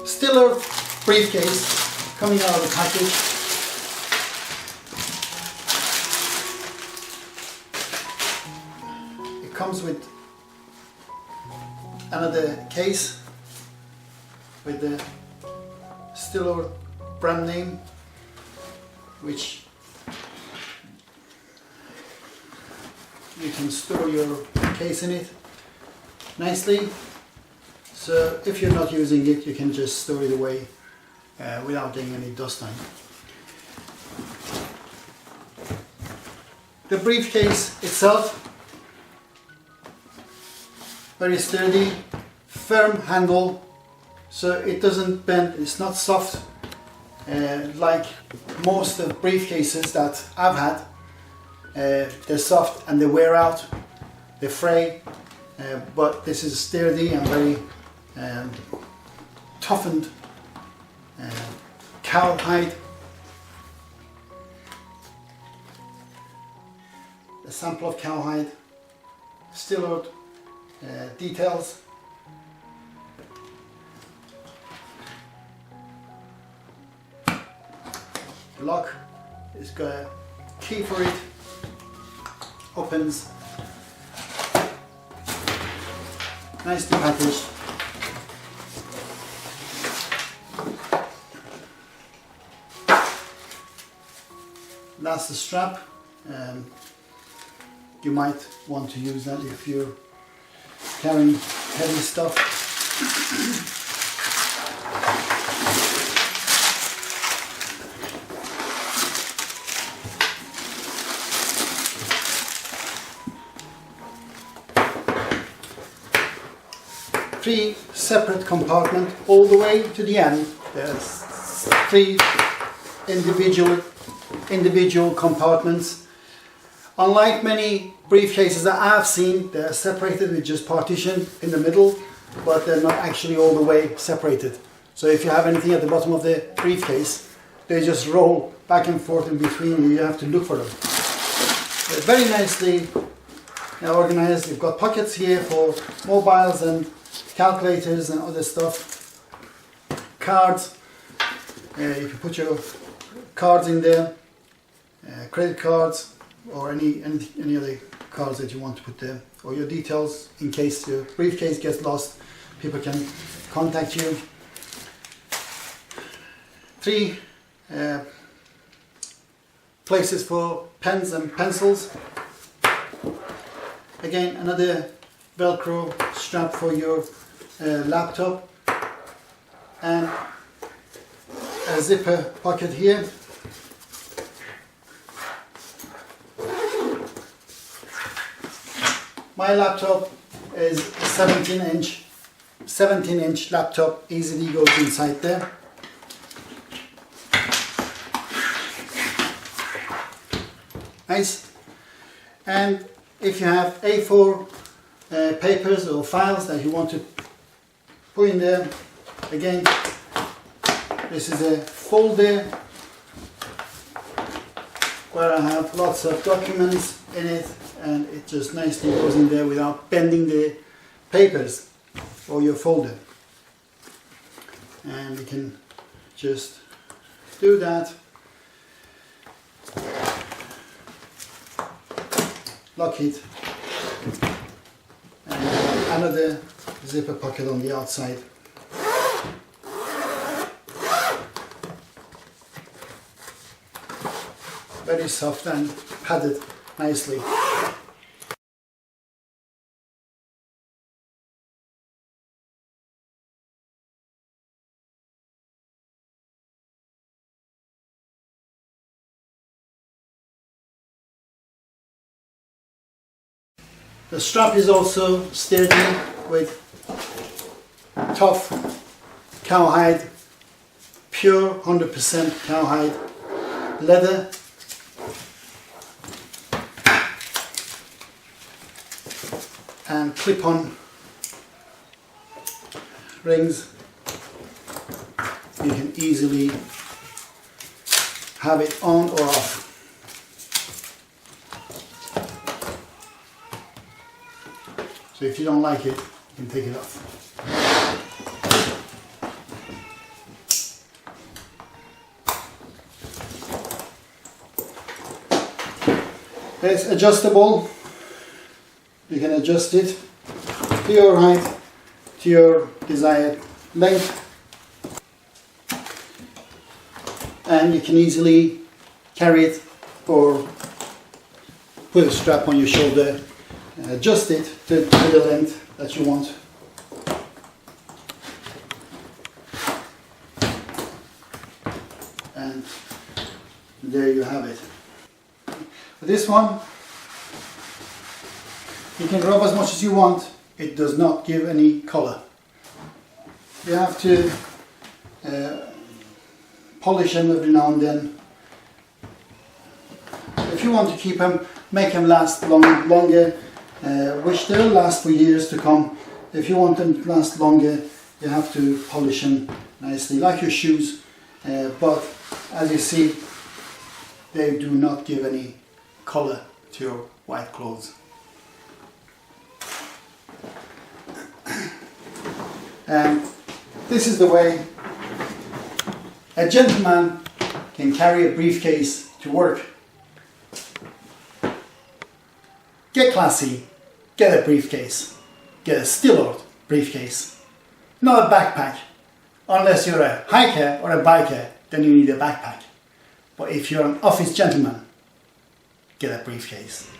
STILORD briefcase coming out of the package. It comes with another case with the STILORD brand name, which you can store your case in it nicely. So if you're not using it, you can just store it away without getting any dust on it. The briefcase itself, very sturdy, firm handle, so it doesn't bend, it's not soft like most of the briefcases that I've had. They're soft and they wear out, they fray, but this is sturdy and very toughened cowhide. A sample of cowhide, STILORD details. The lock has got a key for it, opens, nicely packaged. That's the strap. You might want to use that if you're carrying heavy stuff. Three separate compartments all the way to the end. There's three individual compartments. Unlike many briefcases that I've seen, they're separated with just partition in the middle, but they're not actually all the way separated. So if you have anything at the bottom of the briefcase, they just roll back and forth in between you. You have to look for them. They're very nicely organized. You've got pockets here for mobiles and calculators and other stuff. Cards. You can put your cards in there. Credit cards or any other cards that you want to put there, or your details in case your briefcase gets lost, people can contact you. Three places for pens and pencils. Again, another Velcro strap for your laptop, and a zipper pocket here. My laptop is a 17 inch laptop, easily goes inside there. Nice. And if you have A4 papers or files that you want to put in there, again, this is a folder where I have lots of documents in it, and it just nicely goes in there without bending the papers or your folder. And you can just do that, lock it, and another zipper pocket on the outside. Very soft and padded nicely. The strap is also sturdy with tough cowhide, pure 100% cowhide leather. And clip-on rings. You can easily have it on or off. So if you don't like it, you can take it off. It's adjustable. You can adjust it to your height, to your desired length, and you can easily carry it or put a strap on your shoulder and adjust it to the length that you want. And there you have it. This one, you can rub as much as you want. It does not give any color. You have to polish them every now and then. If you want to keep them, make them last longer, which they'll last for years to come. If you want them to last longer, you have to polish them nicely, like your shoes. But as you see, they do not give any color to your white clothes. And this is the way a gentleman can carry a briefcase to work. Get classy, get a briefcase. Get a STILORD briefcase. Not a backpack. Unless you're a hiker or a biker, then you need a backpack. But if you're an office gentleman, get a briefcase.